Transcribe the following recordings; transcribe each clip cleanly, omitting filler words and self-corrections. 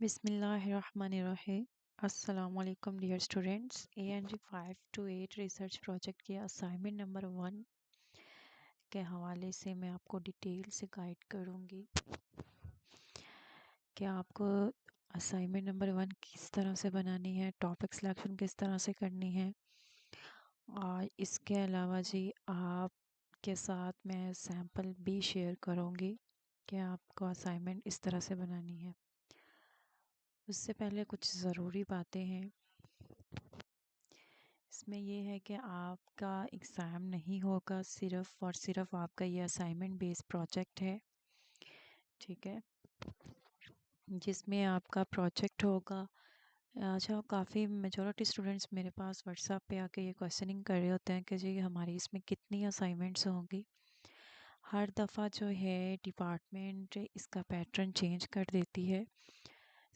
बिस्मिल्लाहिर्रहमानिर्रहीम। अस्सलाम वालेकुम dear students. ANG 5 to 8 research project के असाइनमेंट नंबर 1 के हवाले से मैं आपको डिटेल से गाइड करूँगी कि आपको असाइनमेंट नंबर 1 किस तरह से बनानी है, टॉपिक सिलेक्शन किस तरह से करनी है। और इसके अलावा जी आपके साथ मैं सैम्पल भी शेयर करूँगी कि आपको असाइनमेंट इस तरह से बनानी है। उससे पहले कुछ ज़रूरी बातें हैं। इसमें ये है कि आपका एग्ज़ाम नहीं होगा, सिर्फ़ और सिर्फ़ आपका ये असाइनमेंट बेस्ड प्रोजेक्ट है, ठीक है, जिसमें आपका प्रोजेक्ट होगा। अच्छा, काफ़ी मेजॉरिटी स्टूडेंट्स मेरे पास व्हाट्सएप पे आके ये क्वेश्चनिंग कर रहे होते हैं कि जी हमारी इसमें कितनी असाइनमेंट्स होंगी। हर दफ़ा जो है डिपार्टमेंट इसका पैटर्न चेंज कर देती है।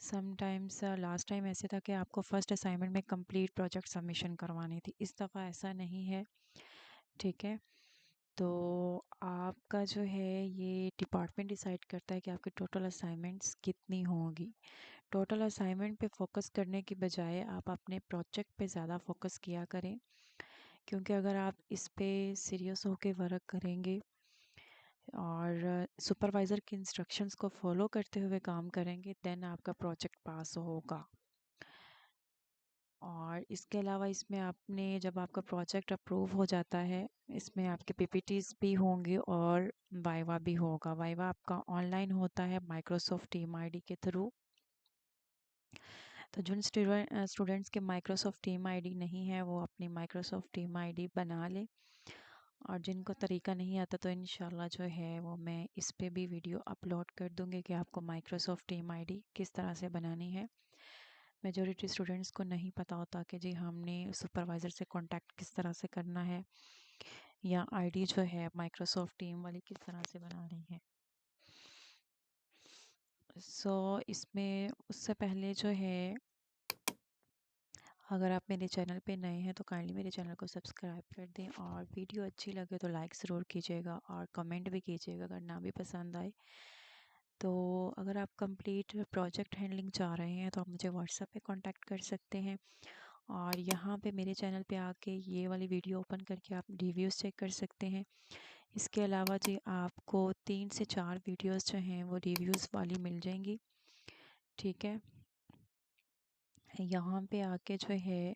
समटाइम्स लास्ट टाइम ऐसे था कि आपको फ़र्स्ट असाइनमेंट में कंप्लीट प्रोजेक्ट सबमिशन करवानी थी। इस दफ़ा ऐसा नहीं है, ठीक है। तो आपका जो है ये डिपार्टमेंट डिसाइड करता है कि आपकी टोटल असाइनमेंट्स कितनी होंगी। टोटल असाइनमेंट पे फोकस करने की बजाय आप अपने प्रोजेक्ट पे ज़्यादा फोकस किया करें, क्योंकि अगर आप इस पे सीरियस होके वर्क करेंगे और सुपरवाइज़र के इंस्ट्रक्शंस को फॉलो करते हुए काम करेंगे, देन आपका प्रोजेक्ट पास होगा। और इसके अलावा इसमें आपने जब आपका प्रोजेक्ट अप्रूव हो जाता है, इसमें आपके पीपीटीज भी होंगे और वाइवा भी होगा। वाइवा आपका ऑनलाइन होता है माइक्रोसॉफ्ट टीम आईडी के थ्रू। तो जिन स्टूडेंट्स के माइक्रोसॉफ्ट टीम आईडी नहीं है वो अपनी माइक्रोसॉफ्ट टीम आईडी बना ले। और जिनको तरीका नहीं आता तो इंशाल्लाह जो है वो मैं इस पे भी वीडियो अपलोड कर दूँगी कि आपको माइक्रोसॉफ्ट टीम आईडी किस तरह से बनानी है। मेजॉरिटी स्टूडेंट्स को नहीं पता होता कि जी हमने सुपरवाइज़र से कांटेक्ट किस तरह से करना है या आईडी जो है माइक्रोसॉफ्ट टीम वाली किस तरह से बनानी है। इसमें उससे पहले जो है, अगर आप मेरे चैनल पे नए हैं तो काइंडली मेरे चैनल को सब्सक्राइब कर दें और वीडियो अच्छी लगे तो लाइक ज़रूर कीजिएगा और कमेंट भी कीजिएगा अगर ना भी पसंद आए। तो अगर आप कंप्लीट प्रोजेक्ट हैंडलिंग चाह रहे हैं तो आप मुझे व्हाट्सएप पे कांटेक्ट कर सकते हैं और यहाँ पे मेरे चैनल पे आके ये वाली वीडियो ओपन करके आप रिव्यूज़ चेक कर सकते हैं। इसके अलावा जी आपको 3 से 4 वीडियोस जो हैं वो रिव्यूज़ वाली मिल जाएंगी, ठीक है। यहाँ पे आके जो है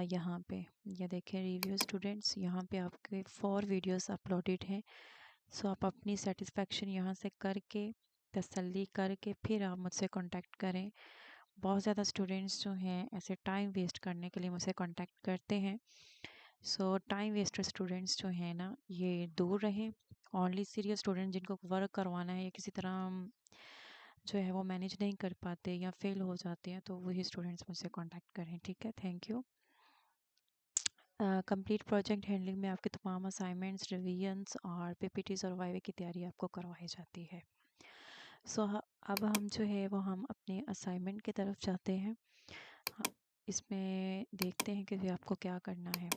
यहाँ पे ये देखें रिव्यू स्टूडेंट्स, यहाँ पे आपके 4 वीडियोस अपलोडेड हैं। सो आप अपनी सेटिस्फेक्शन यहाँ से करके तसल्ली करके फिर आप मुझसे कांटेक्ट करें। बहुत ज़्यादा स्टूडेंट्स जो हैं ऐसे टाइम वेस्ट करने के लिए मुझसे कांटेक्ट करते हैं। सो टाइम वेस्टर स्टूडेंट्स जो हैं ना ये दूर रहें। ओनली सीरियस स्टूडेंट जिनको वर्क करवाना है या किसी तरह जो है वो मैनेज नहीं कर पाते या फेल हो जाते हैं तो वही स्टूडेंट्स मुझसे कांटेक्ट करें, ठीक है। Thank you. Complete project handling में आपके तमाम असाइनमेंट्स, रिवीजन्स और पीपीटीज और वाइवे की तैयारी आपको करवाई जाती है। अब हम जो है वो हम अपने असाइनमेंट की तरफ जाते हैं। इसमें देखते हैं कि आपको क्या करना है।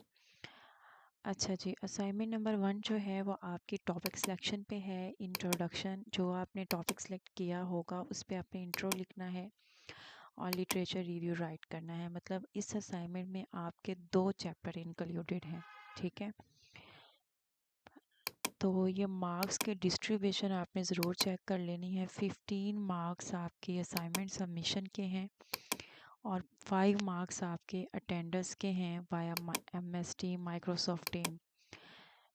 अच्छा जी, असाइनमेंट नंबर 1 जो है वो आपकी टॉपिक सिलेक्शन पे है। इंट्रोडक्शन, जो आपने टॉपिक सेलेक्ट किया होगा उस पर आपने इंट्रो लिखना है और लिटरेचर रिव्यू राइट करना है। मतलब इस असाइनमेंट में आपके 2 चैप्टर इंक्लूडेड हैं, ठीक है। तो ये मार्क्स के डिस्ट्रीब्यूशन आपने ज़रूर चेक कर लेनी है। 15 मार्क्स आपके असाइनमेंट सबमिशन के हैं और 5 मार्क्स आपके अटेंडेंस के हैं via MS team, Microsoft team.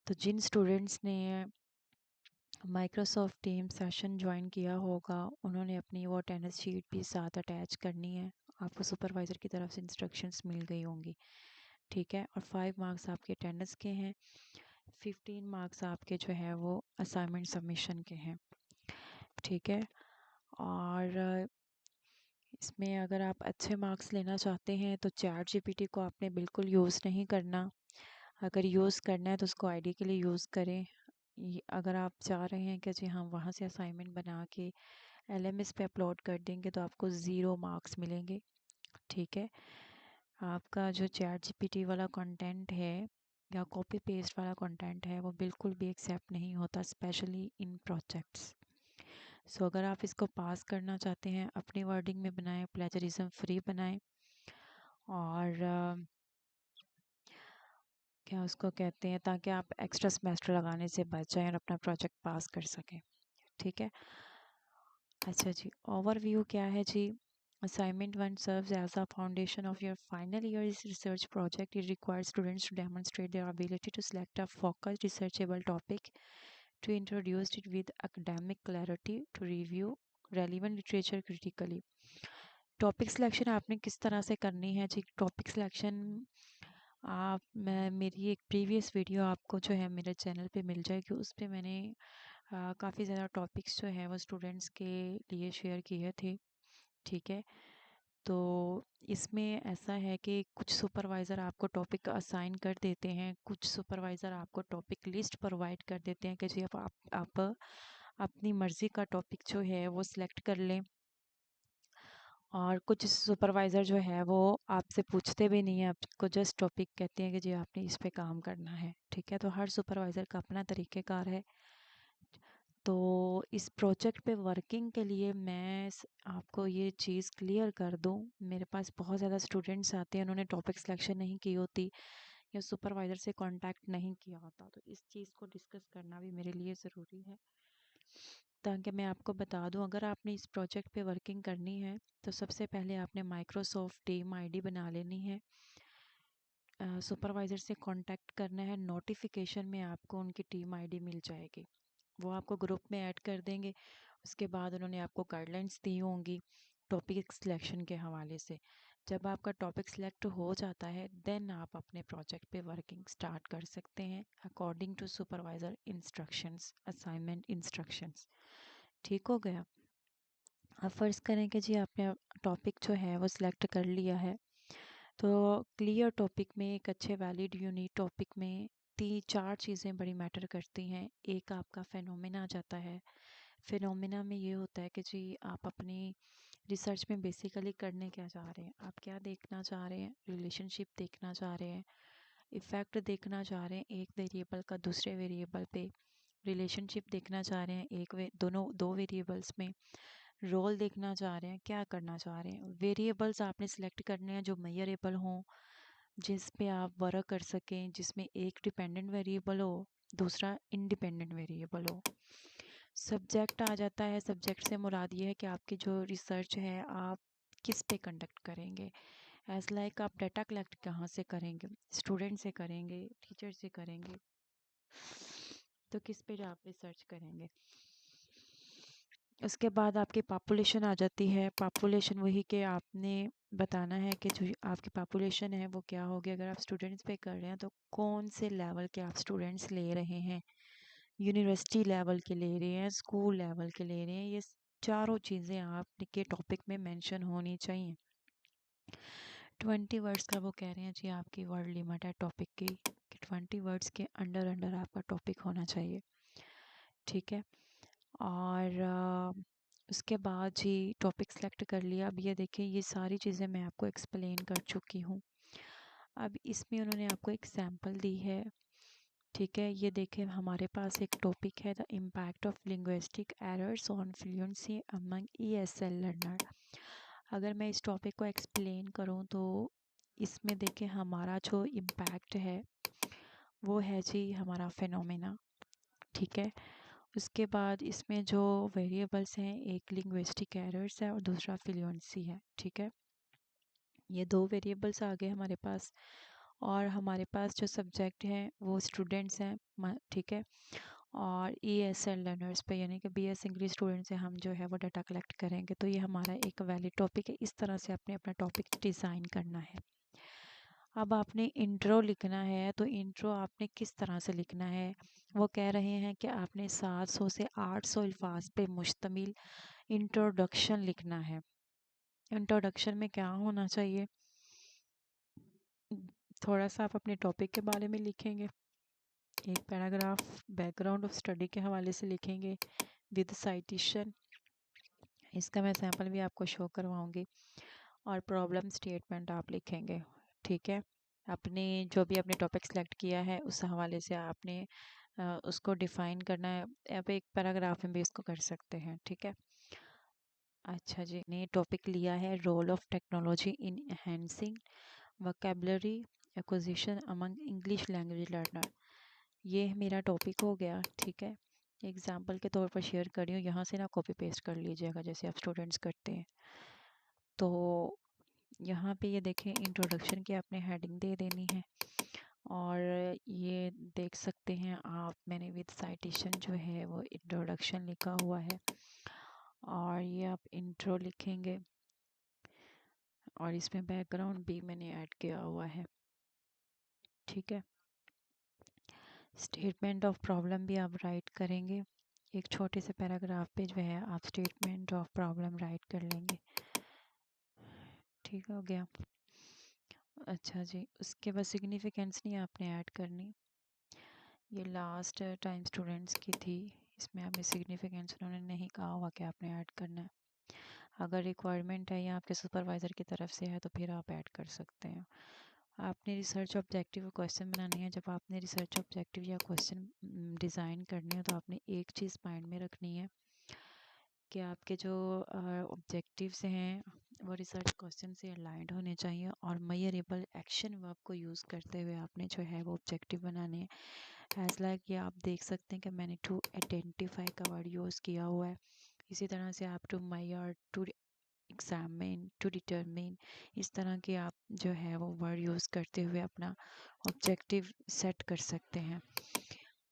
तो जिन स्टूडेंट्स ने माइक्रोसॉफ्ट टीम सेशन ज्वाइन किया होगा उन्होंने अपनी वो अटेंडेंस शीट भी साथ अटैच करनी है। आपको सुपरवाइज़र की तरफ से इंस्ट्रक्शंस मिल गई होंगी, ठीक है। और 5 मार्क्स आपके अटेंडेंस के हैं, 15 मार्क्स आपके जो है वो असाइनमेंट सबमिशन के हैं, ठीक है। और इसमें अगर आप अच्छे मार्क्स लेना चाहते हैं तो चैट जीपीटी को आपने बिल्कुल यूज़ नहीं करना। अगर यूज़ करना है तो उसको आईडी के लिए यूज़ करें। अगर आप चाह रहे हैं कि जी हम वहाँ से असाइनमेंट बना के LMS पे अपलोड कर देंगे तो आपको 0 मार्क्स मिलेंगे, ठीक है। आपका जो चैट जीपीटी वाला कंटेंट है या कॉपी पेस्ट वाला कंटेंट है वो बिल्कुल भी एक्सेप्ट नहीं होता, स्पेशली इन प्रोजेक्ट्स। सो अगर आप इसको पास करना चाहते हैं अपनी वर्डिंग में बनाएं, प्लेजरिज्म फ्री बनाएं और क्या उसको कहते हैं, ताकि आप एक्स्ट्रा सेमेस्टर लगाने से बच जाएं और अपना प्रोजेक्ट पास कर सकें। ठीक है। अच्छा जी, ओवरव्यू क्या है जी। Assignment 1 serves as a foundation of your final year's research project. It requires students to demonstrate their ability to select a focused researchable topic, to introduce it with academic clarity, to review relevant literature critically. Topic selection आपने किस तरह से करनी है जी। Topic selection मैं मेरी एक previous video आपको जो है मेरे चैनल पे मिल जाएगी, उस पे मैंने काफ़ी ज़्यादा टॉपिक्स जो है वो स्टूडेंट्स के लिए शेयर किए थे। ठीक है। तो इसमें ऐसा है कि कुछ सुपरवाइज़र आपको टॉपिक असाइन कर देते हैं, कुछ सुपरवाइज़र आपको टॉपिक लिस्ट प्रोवाइड कर देते हैं कि जी अब आप अपनी मर्ज़ी का टॉपिक जो है वो सिलेक्ट कर लें। और कुछ सुपरवाइज़र जो है वो आपसे पूछते भी नहीं है, आपको जस्ट टॉपिक कहते हैं कि जी आपने इस पे काम करना है। ठीक है। तो हर सुपरवाइज़र का अपना तरीक़ेकार है। तो इस प्रोजेक्ट पे वर्किंग के लिए मैं आपको ये चीज़ क्लियर कर दूँ, मेरे पास बहुत ज़्यादा स्टूडेंट्स आते हैं, उन्होंने टॉपिक सिलेक्शन नहीं की होती या सुपरवाइज़र से कांटेक्ट नहीं किया होता, तो इस चीज़ को डिस्कस करना भी मेरे लिए ज़रूरी है, ताकि मैं आपको बता दूं। अगर आपने इस प्रोजेक्ट पे वर्किंग करनी है तो सबसे पहले आपने माइक्रोसॉफ्ट टीम आईडी बना लेनी है, सुपरवाइज़र से कांटेक्ट करना है, नोटिफिकेशन में आपको उनकी टीम आईडी मिल जाएगी, वो आपको ग्रुप में ऐड कर देंगे। उसके बाद उन्होंने आपको गाइडलाइंस दी होंगी टॉपिक सिलेक्शन के हवाले से। जब आपका टॉपिक सिलेक्ट हो जाता है देन आप अपने प्रोजेक्ट पे वर्किंग स्टार्ट कर सकते हैं according to supervisor instructions, assignment instructions. ठीक हो गया। अब फ़र्ज़ करें कि जी आपने टॉपिक जो है वो सिलेक्ट कर लिया है, तो क्लियर टॉपिक में, एक अच्छे वैलिड यूनिक टॉपिक में 3-4 चीज़ें बड़ी मैटर करती हैं। एक आपका फिनोमेना आ जाता है। फिनोमेना में ये होता है कि जी आप अपनी रिसर्च में बेसिकली करने क्या चाह रहे हैं, आप क्या देखना चाह रहे हैं, रिलेशनशिप देखना चाह रहे हैं, इफ़ेक्ट देखना चाह रहे हैं एक वेरिएबल का दूसरे वेरिएबल पे, रिलेशनशिप देखना चाह रहे हैं दो वेरिएबल्स में, रोल देखना चाह रहे हैं, क्या करना चाह रहे हैं। वेरिएबल्स आपने सेलेक्ट करने हैं जो मेजरेबल हों, जिस पे आप वर्क कर सकें, जिसमें एक डिपेंडेंट वेरिएबल हो, दूसरा इंडिपेंडेंट वेरिएबल हो। सब्जेक्ट आ जाता है। सब्जेक्ट से मुराद ये है कि आपकी जो रिसर्च है आप किस पे कंडक्ट करेंगे। एज लाइक आप डाटा कलेक्ट कहाँ से करेंगे, स्टूडेंट से करेंगे, टीचर से करेंगे, तो किस पे आप रिसर्च करेंगे। उसके बाद आपकी पॉपुलेशन आ जाती है। पॉपुलेशन वही कि आपने बताना है कि जो आपकी पॉपुलेशन है वो क्या होगी। अगर आप स्टूडेंट्स पे कर रहे हैं तो कौन से लेवल के आप स्टूडेंट्स ले रहे हैं, यूनिवर्सिटी लेवल के ले रहे हैं, स्कूल लेवल के ले रहे हैं, ये चारों चीज़ें आपके टॉपिक में मेंशन होनी चाहिए। 20 वर्ड्स का वो कह रहे हैं जी आपकी वर्ड लिमिट है टॉपिक की, कि 20 वर्ड्स के अंडर अंडर आपका टॉपिक होना चाहिए। ठीक है। और उसके बाद जी टॉपिक सेलेक्ट कर लिया। अब ये देखिए ये सारी चीज़ें मैं आपको एक्सप्लेन कर चुकी हूँ। अब इसमें उन्होंने आपको एक सैम्पल दी है। ठीक है। ये देखिए हमारे पास एक टॉपिक है, the impact of linguistic errors on fluency among ESL learner. अगर मैं इस टॉपिक को एक्सप्लेन करूँ तो इसमें देखिए हमारा जो इम्पैक्ट है वो है जी हमारा फिनोमेना। ठीक है। उसके बाद इसमें जो वेरिएबल्स हैं, एक लिंग्विस्टिक एरर्स है और दूसरा फ्लुएंसी है। ठीक है। ये दो वेरिएबल्स आ गए हमारे पास, और हमारे पास जो सब्जेक्ट हैं वो स्टूडेंट्स हैं। ठीक है। और ESL लर्नर्स पे यानी कि BS इंग्लिश स्टूडेंट से हम जो है वो डाटा कलेक्ट करेंगे। तो ये हमारा एक वैलिड टॉपिक है। इस तरह से आपने अपना टॉपिक डिज़ाइन करना है। अब आपने इंट्रो लिखना है, तो इंट्रो आपने किस तरह से लिखना है। वो कह रहे हैं कि आपने 700 से 800 अल्फाज पे मुश्तमिल इंट्रोडक्शन लिखना है। इंट्रोडक्शन में क्या होना चाहिए, थोड़ा सा आप अपने टॉपिक के बारे में लिखेंगे, एक पैराग्राफ बैकग्राउंड ऑफ स्टडी के हवाले से लिखेंगे विद साइटेशन। इसका मैं सैम्पल भी आपको शो करवाऊंगी। और प्रॉब्लम स्टेटमेंट आप लिखेंगे। ठीक है। अपने जो भी आपने टॉपिक सेलेक्ट किया है उस हवाले से आपने उसको डिफाइन करना है, अब एक पैराग्राफ में भी इसको कर सकते हैं, ठीक है। अच्छा जी, ने टॉपिक लिया है role of technology in enhancing vocabulary acquisition among English language learner. ये मेरा टॉपिक हो गया, ठीक है। एग्जाम्पल के तौर पर शेयर कर रही हूँ, यहाँ से ना कॉपी पेस्ट कर लीजिएगा जैसे आप स्टूडेंट्स करते हैं। तो यहाँ पे ये देखें, इंट्रोडक्शन की आपने हेडिंग दे देनी है, और ये देख सकते हैं आप, मैंने विद साइटेशन जो है वो इंट्रोडक्शन लिखा हुआ है, और ये आप इंट्रो लिखेंगे, और इसमें बैकग्राउंड भी मैंने ऐड किया हुआ है, ठीक है। स्टेटमेंट ऑफ प्रॉब्लम भी आप राइट करेंगे, एक छोटे से पैराग्राफ पे जो है आप स्टेटमेंट ऑफ प्रॉब्लम राइट कर लेंगे, ठीक हो गया। अच्छा जी, उसके बाद सिग्निफिकेंस नहीं आपने ऐड करनी, ये लास्ट टाइम स्टूडेंट्स की थी, इसमें आपने सिग्निफिकेंस उन्होंने नहीं कहा हुआ कि आपने ऐड करना है। अगर रिक्वायरमेंट है या आपके सुपरवाइज़र की तरफ से है तो फिर आप ऐड कर सकते हैं। आपने रिसर्च ऑब्जेक्टिव क्वेश्चन बनाने हैं, जब आपने रिसर्च ऑब्जेक्टिव या क्वेश्चन डिज़ाइन करने हैं तो आपने एक चीज़ माइंड में रखनी है कि आपके जो ऑब्जेक्टिव्स हैं वो रिसर्च क्वेश्चन से अलाइंड होने चाहिए, और मेजरेबल एक्शन वर्ब को यूज़ करते हुए आपने जो है वो ऑब्जेक्टिव बनाने हैं। एज लाइक ये आप देख सकते हैं कि मैंने टू आइडेंटिफाई का वर्ड यूज़ किया हुआ है। इसी तरह से आप to measure, to examine, to determine, इस तरह के आप जो है वो वर्ड यूज़ करते हुए अपना ऑब्जेक्टिव सेट कर सकते हैं।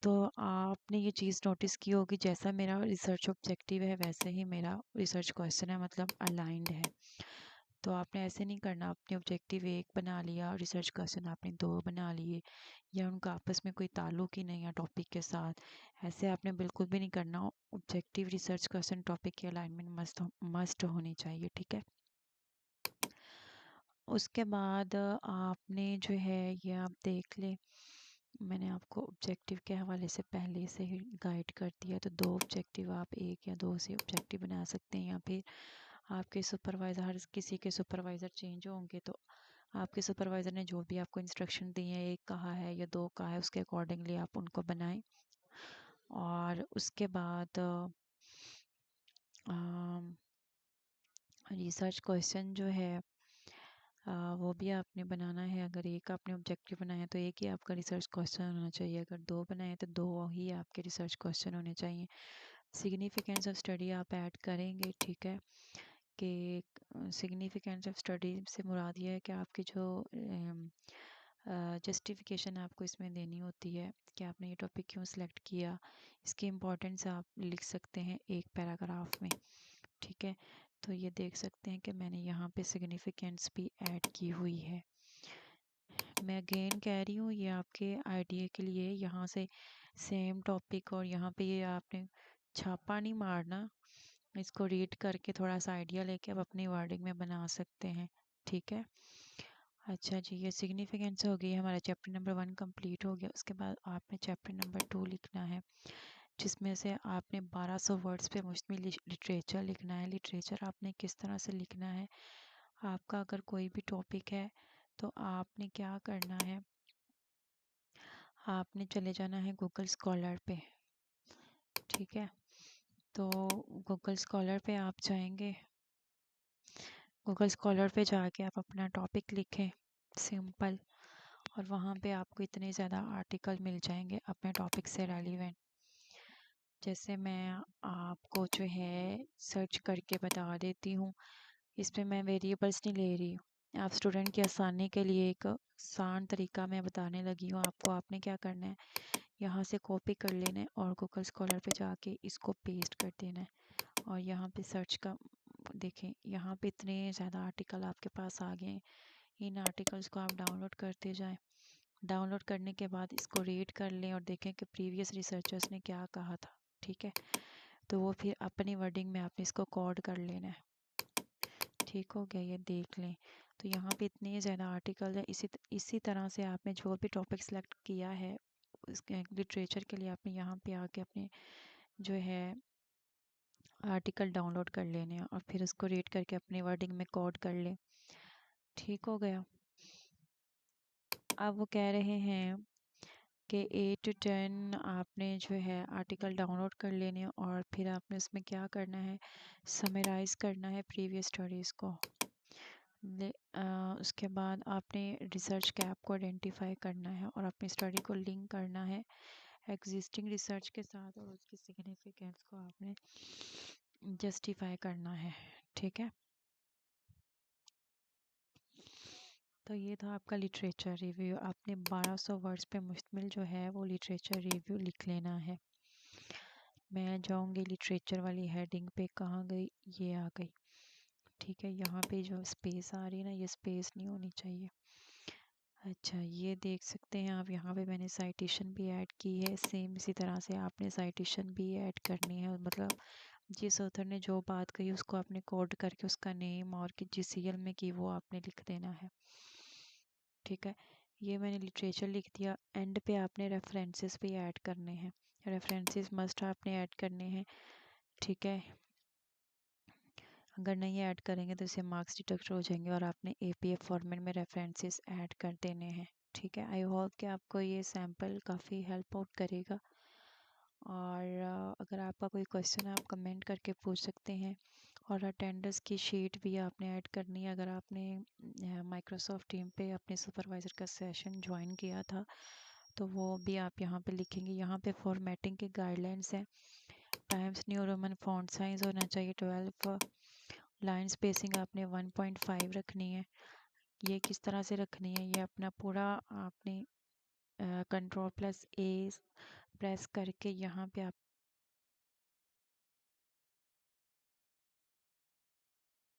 तो आपने ये चीज़ नोटिस की होगी, जैसा मेरा रिसर्च ऑब्जेक्टिव है वैसे ही मेरा रिसर्च क्वेश्चन है, मतलब अलाइंड है। तो आपने ऐसे नहीं करना, आपने ऑब्जेक्टिव एक बना लिया और रिसर्च क्वेश्चन आपने दो बना लिए, या उनका आपस में कोई ताल्लुक ही नहीं है टॉपिक के साथ, ऐसे आपने बिल्कुल भी नहीं करना। ऑब्जेक्टिव, रिसर्च क्वेश्चन, टॉपिक की अलाइनमेंट मस्ट होनी चाहिए, ठीक है। उसके बाद आपने जो है ये आप देख ले, मैंने आपको ऑब्जेक्टिव के हवाले से पहले से ही गाइड कर दिया, तो दो ऑब्जेक्टिव आप एक या दो से ऑब्जेक्टिव बना सकते हैं, या फिर आपके सुपरवाइज़र, हर किसी के सुपरवाइज़र चेंज होंगे, तो आपके सुपरवाइज़र ने जो भी आपको इंस्ट्रक्शन दी है, एक कहा है या दो कहा है, उसके अकॉर्डिंगली आप उनको बनाएं। और उसके बाद रिसर्च क्वेश्चन जो है वो भी आपने बनाना है। अगर एक आपने ऑब्जेक्टिव बनाया तो एक ही आपका रिसर्च क्वेश्चन होना चाहिए, अगर दो बनाए तो दो ही आपके रिसर्च क्वेश्चन होने चाहिए। सिग्निफिकेंस ऑफ स्टडी आप ऐड करेंगे, ठीक है, कि सिग्निफिकेंस ऑफ स्टडी से मुराद ये है कि आपकी जो जस्टिफिकेशन आपको इसमें देनी होती है कि आपने ये टॉपिक क्यों सिलेक्ट किया, इसकी इम्पोर्टेंस आप लिख सकते हैं एक पैराग्राफ में, ठीक है। तो ये देख सकते हैं कि मैंने यहाँ पे सिग्निफिकेंस भी ऐड की हुई है। मैं अगेन कह रही हूँ, ये आपके आइडिया के लिए, यहाँ से सेम टॉपिक और यहाँ पे ये आपने छापा नहीं मारना, इसको रीड करके थोड़ा सा आइडिया लेके आप अपनी वर्डिंग में बना सकते हैं, ठीक है। अच्छा जी, ये सिग्निफिकेंस हो गई, हमारा चैप्टर नंबर 1 कंप्लीट हो गया। उसके बाद आपने चैप्टर नंबर 2 लिखना है, जिसमें से आपने 1200 वर्ड्स पे मुश्तमिल लिटरेचर लिखना है। लिटरेचर आपने किस तरह से लिखना है, आपका अगर कोई भी टॉपिक है तो आपने क्या करना है, आपने चले जाना है गूगल स्कॉलर पे, ठीक है। तो गूगल स्कॉलर पे आप जाएंगे, गूगल स्कॉलर पे जाके आप अपना टॉपिक लिखें सिंपल, और वहाँ पे आपको इतने ज़्यादा आर्टिकल मिल जाएंगे अपने टॉपिक से रेलिवेंट। जैसे मैं आपको जो है सर्च करके बता देती हूँ, इसमें मैं वेरिएबल्स नहीं ले रही हूँ, आप स्टूडेंट की आसानी के लिए एक आसान तरीका मैं बताने लगी हूँ आपको। आपने क्या करना है, यहाँ से कॉपी कर लेना है और गूगल स्कॉलर पे जाके इसको पेस्ट कर देना है, और यहाँ पे सर्च का देखें, यहाँ पे इतने ज़्यादा आर्टिकल आपके पास आ गए हैं। इन आर्टिकल्स को आप डाउनलोड करते जाएं, डाउनलोड करने के बाद इसको रीड कर लें और देखें कि प्रीवियस रिसर्चर्स ने क्या कहा था, ठीक है। तो वो फिर अपनी वर्डिंग में आपने इसको कोड कर लेना है, ठीक हो गया, ये देख लें। तो यहाँ पे इतने ज़्यादा आर्टिकल है, इसी तरह से आपने जो भी टॉपिक सेलेक्ट किया है उसके लिटरेचर के लिए आपने यहाँ पे आके अपने जो है आर्टिकल डाउनलोड कर लेने हैं, और फिर उसको रीड करके अपनी वर्डिंग में कोड कर लें, ठीक हो गया। अब वो कह रहे हैं कि 8 to 10 आपने जो है आर्टिकल डाउनलोड कर लेने हैं और फिर आपने उसमें क्या करना है, समराइज करना है प्रीवियस स्टडीज़ को। उसके बाद आपने रिसर्च गैप को आइडेंटिफाई करना है और अपनी स्टडी को लिंक करना है एग्जिस्टिंग रिसर्च के साथ और उसकी सिग्निफिकेंस को आपने जस्टिफाई करना है। ठीक है, तो ये था आपका लिटरेचर रिव्यू। आपने 1200 वर्ड्स पे मुश्तमिल जो है वो लिटरेचर रिव्यू लिख लेना है। मैं जाऊंगी लिटरेचर वाली हेडिंग पे, कहाँ गई, ये आ गई। ठीक है, यहाँ पे जो स्पेस आ रही है ना, ये स्पेस नहीं होनी चाहिए। अच्छा, ये देख सकते हैं आप, यहाँ पे मैंने साइटेशन भी ऐड की है। सेम इसी तरह से आपने साइटेशन भी ऐड करनी है, मतलब जिस ऑथर ने जो बात कही उसको आपने कोड करके उसका नेम और कि जिस ईयर में की वो आपने लिख देना है। ठीक है, ये मैंने लिटरेचर लिख दिया। एंड पे आपने रेफरेंसेस भी ऐड करने हैं, रेफरेंसेस मस्ट आपने ऐड करने हैं। ठीक है, अगर नहीं ऐड करेंगे तो इससे मार्क्स डिडक्ट हो जाएंगे और आपने एपीएफ फॉर्मेट में रेफरेंसेस ऐड कर देने हैं। ठीक है, आई होप कि आपको ये सैम्पल काफ़ी हेल्प आउट करेगा। और अगर आपका कोई क्वेश्चन है आप कमेंट करके पूछ सकते हैं। और अटेंडेंस की शीट भी आपने ऐड करनी है। अगर आपने माइक्रोसॉफ्ट टीम पे अपने सुपरवाइज़र का सेशन ज्वाइन किया था तो वो भी आप यहाँ पे लिखेंगे। यहाँ पे फॉर्मेटिंग के गाइडलाइंस हैं। Times new Roman font size होना चाहिए 12। लाइन स्पेसिंग आपने 1.5 रखनी है। ये किस तरह से रखनी है, ये अपना पूरा आपने कंट्रोल+A प्रेस करके यहाँ पे आप